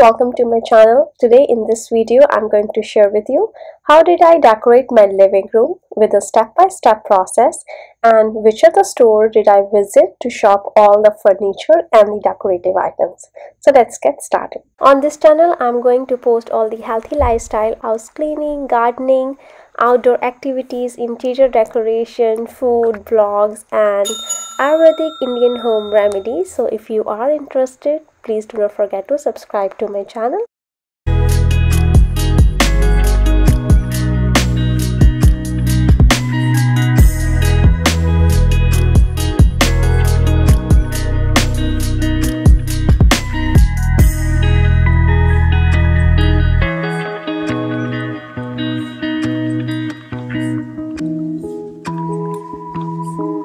welcome to my channel. Today in this video I'm going to share with you how did I decorate my living room with a step-by-step process and which of the store did I visit to shop all the furniture and the decorative items. So let's get started. On this channel I'm going to post all the healthy lifestyle, house cleaning, gardening, outdoor activities, interior decoration, food, vlogs and Ayurvedic Indian home remedies. So if you are interested, please do not forget to subscribe to my channel.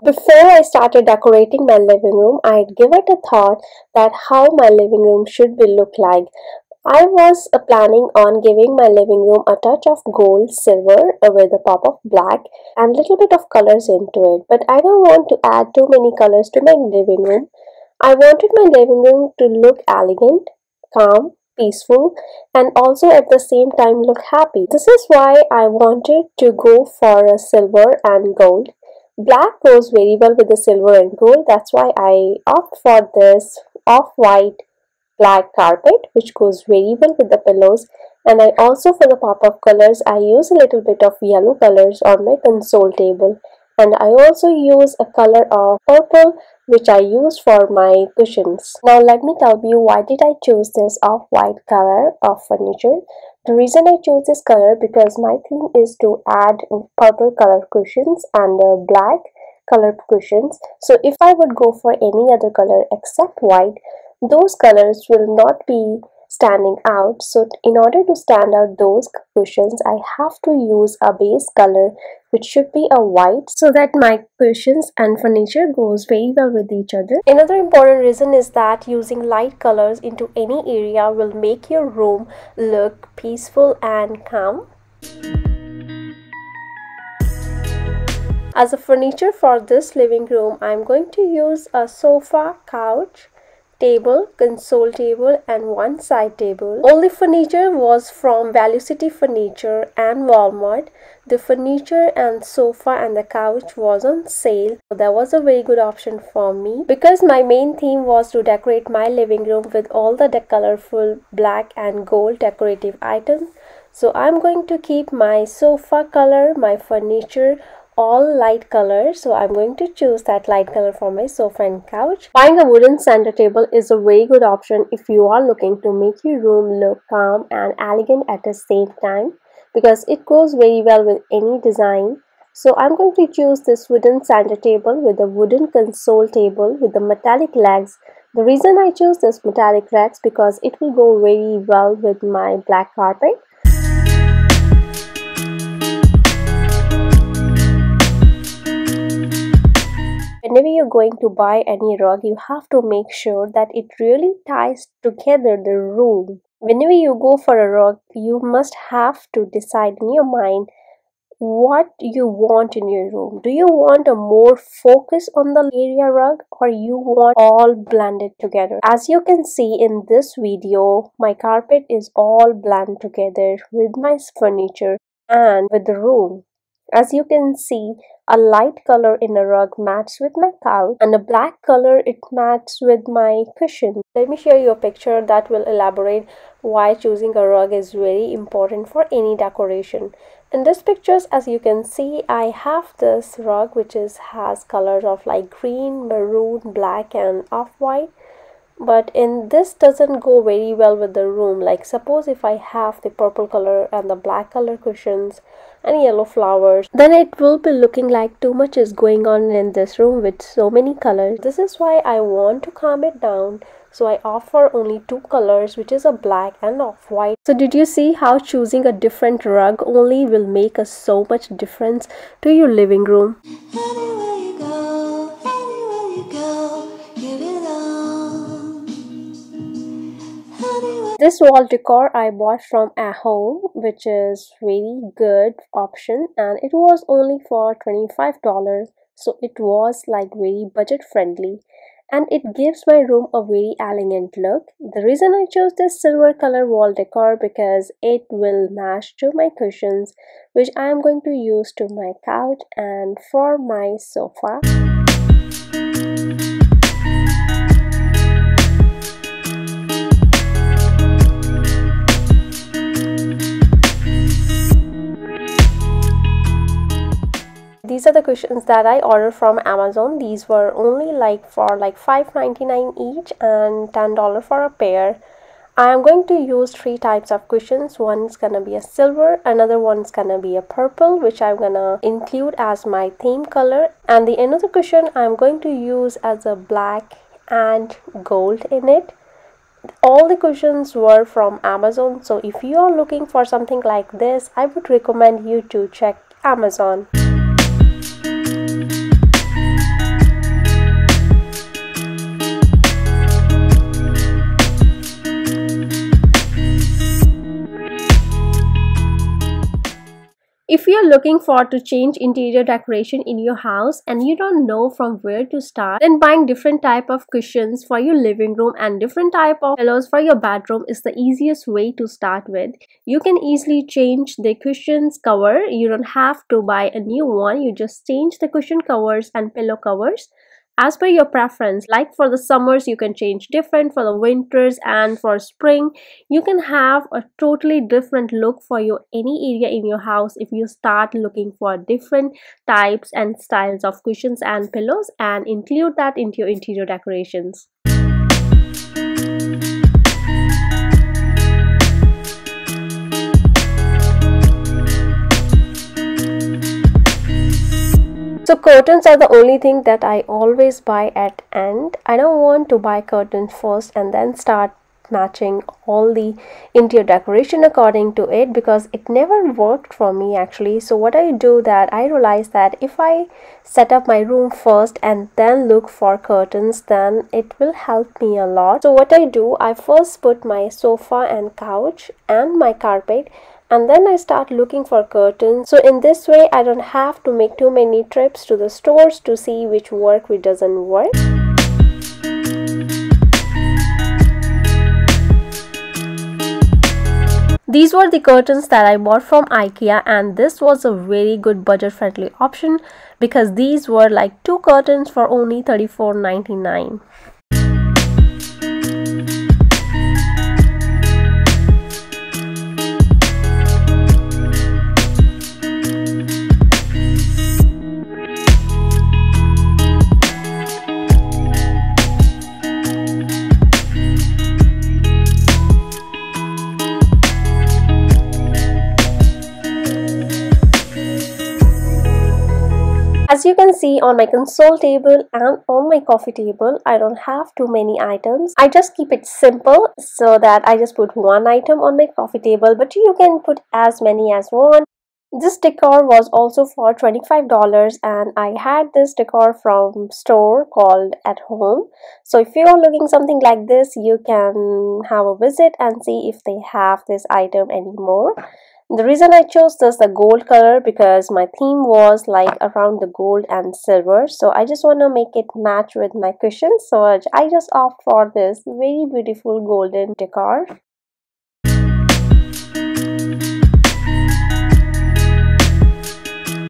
Before I started decorating my living room, I had given it a thought that how my living room should be look like. I was planning on giving my living room a touch of gold, silver with a pop of black and little bit of colors into it. But I don't want to add too many colors to my living room. I wanted my living room to look elegant, calm, peaceful and also at the same time look happy. This is why I wanted to go for a silver and gold. Black goes very well with the silver and gold. That's why I opt for this off-white black carpet which goes very well with the pillows. And I also, for the pop-up colors, I use a little bit of yellow colors on my console table. And I also use a color of purple which I use for my cushions. Now let me tell you why did I choose this off-white color of furniture. The reason I chose this color because my theme is to add purple color cushions and black color cushions. So if I would go for any other color except white, those colors will not be standing out. So in order to stand out those cushions, I have to use a base color which should be a white so that my cushions and furniture goes very well with each other. Another important reason is that using light colors into any area will make your room look peaceful and calm. As a furniture for this living room, I am going to use a sofa, couch, table, console table and one side table. All the furniture was from Value City Furniture and Walmart. The furniture and sofa and the couch was on sale. So that was a very good option for me because my main theme was to decorate my living room with all the colorful black and gold decorative items. So I'm going to keep my sofa color, my furniture all light colors, so I'm going to choose that light color for my sofa and couch. Buying a wooden center table is a very good option if you are looking to make your room look calm and elegant at the same time because it goes very well with any design. So I'm going to choose this wooden center table with a wooden console table with the metallic legs. The reason I chose this metallic legs because it will go very well with my black carpet. Whenever you're going to buy any rug, you have to make sure that it really ties together the room. Whenever you go for a rug, you must have to decide in your mind what you want in your room. Do you want a more focus on the area rug or you want all blended together? As you can see in this video, my carpet is all blended together with my furniture and with the room. As you can see, a light color in a rug matches with my couch and a black color it matches with my cushion. Let me show you a picture that will elaborate why choosing a rug is very important for any decoration. In this pictures, as you can see, I have this rug which has colors of like green, maroon, black and off-white. But in this doesn't go very well with the room. Like suppose if I have the purple color and the black color cushions and yellow flowers, then it will be looking like too much is going on in this room with so many colors. This is why I want to calm it down. So I offer only two colors which is a black and off-white. So did you see how choosing a different rug only will make so much difference to your living room? This wall decor I bought from a home which is very good option and it was only for $25. So it was like very budget friendly. and it gives my room a very elegant look. The reason I chose this silver color wall decor because it will match to my cushions, which I am going to use to my couch and for my sofa. These are the cushions that I ordered from Amazon. These were only for $5.99 each and $10 for a pair. I am going to use 3 types of cushions. One is gonna be a silver, another one is gonna be a purple, which I'm gonna include as my theme color, and the another cushion I'm going to use as a black and gold in it. All the cushions were from Amazon, so if you are looking for something like this, I would recommend you to check Amazon. If you're looking for to change interior decoration in your house and you don't know from where to start, then buying different type of cushions for your living room and different type of pillows for your bedroom is the easiest way to start with. You can easily change the cushions cover. You don't have to buy a new one. You just change the cushion covers and pillow covers as per your preference. Like for the summers, you can change different, for the winters and for spring you can have a totally different look for your any area in your house if you start looking for different types and styles of cushions and pillows and include that into your interior decorations. So curtains are the only thing that I always buy at end. I don't want to buy curtains first and then start matching all the interior decoration according to it, because it never worked for me actually. So what I do that I realize that if I set up my room first and then look for curtains, then it will help me a lot. So what I do, I first put my sofa and couch and my carpet, and then I start looking for curtains. So in this way I don't have to make too many trips to the stores to see which work, which doesn't work. These were the curtains that I bought from IKEA, and this was a very good budget friendly option because these were like 2 curtains for only $34.99. As you can see on my console table and on my coffee table, I don't have too many items. I just keep it simple so that I just put one item on my coffee table, but you can put as many as one. This decor was also for $25 and I had this decor from store called At Home. So if you are looking something like this, you can have a visit and see if they have this item anymore. The reason I chose the gold color because my theme was like around the gold and silver, so I just want to make it match with my cushions, so I just opt for this very beautiful golden decor.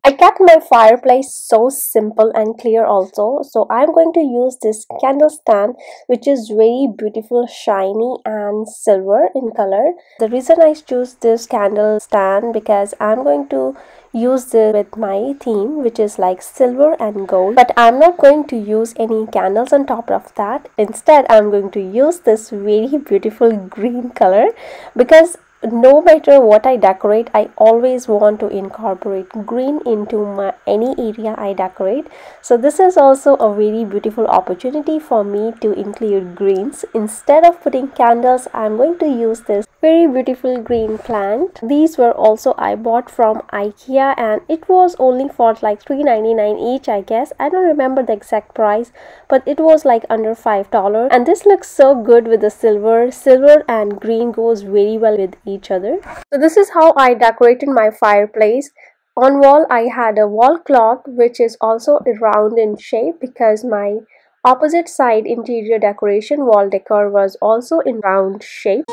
I kept my fireplace so simple and clear also, so I'm going to use this candle stand which is very beautiful, shiny and silver in color. The reason I choose this candle stand because I'm going to use this with my theme which is like silver and gold, but I'm not going to use any candles on top of that. Instead I'm going to use this very beautiful green color because no matter what I decorate, I always want to incorporate green into any area I decorate. So this is also a very beautiful opportunity for me to include greens. Instead of putting candles, I'm going to use this very beautiful green plant. These were also I bought from IKEA and it was only for like $3.99 each, I guess. I don't remember the exact price, but it was like under $5. And this looks so good with the silver. Silver and green goes very well with each other. So this is how I decorated my fireplace. On wall I had a wall clock which is also round in shape because my Opposite side interior decoration wall decor was also in round shape.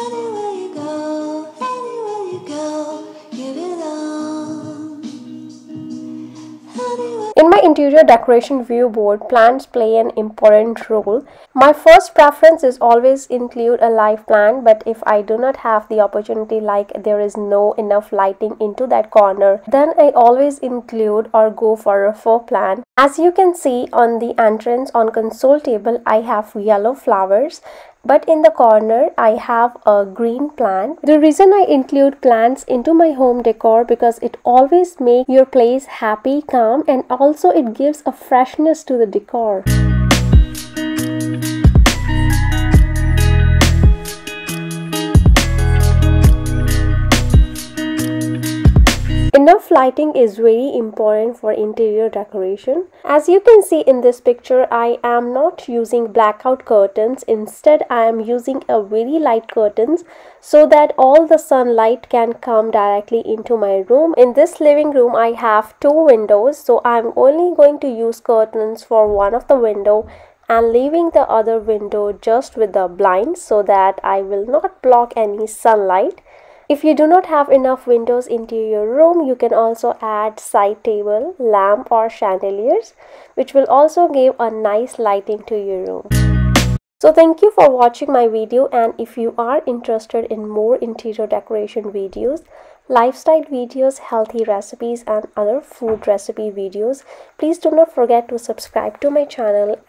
In my interior decoration view board, plants play an important role. My first preference is always include a live plant, but if I do not have the opportunity, like there is no enough lighting into that corner, then I always include or go for a faux plant. As you can see on the entrance on console table, I have yellow flowers, but in the corner I have a green plant. The reason I include plants into my home decor because it always makes your place happy, calm, and also it gives a freshness to the decor. Enough lighting is very important for interior decoration. As you can see in this picture, I am not using blackout curtains. Instead, I am using a very light curtains so that all the sunlight can come directly into my room. In this living room, I have two windows, so I am only going to use curtains for one of the window and leaving the other window just with the blinds so that I will not block any sunlight. If you do not have enough windows into your room, you can also add side table, lamp or chandeliers, which will also give a nice lighting to your room. So thank you for watching my video, and if you are interested in more interior decoration videos, lifestyle videos, healthy recipes and other food recipe videos, please do not forget to subscribe to my channel.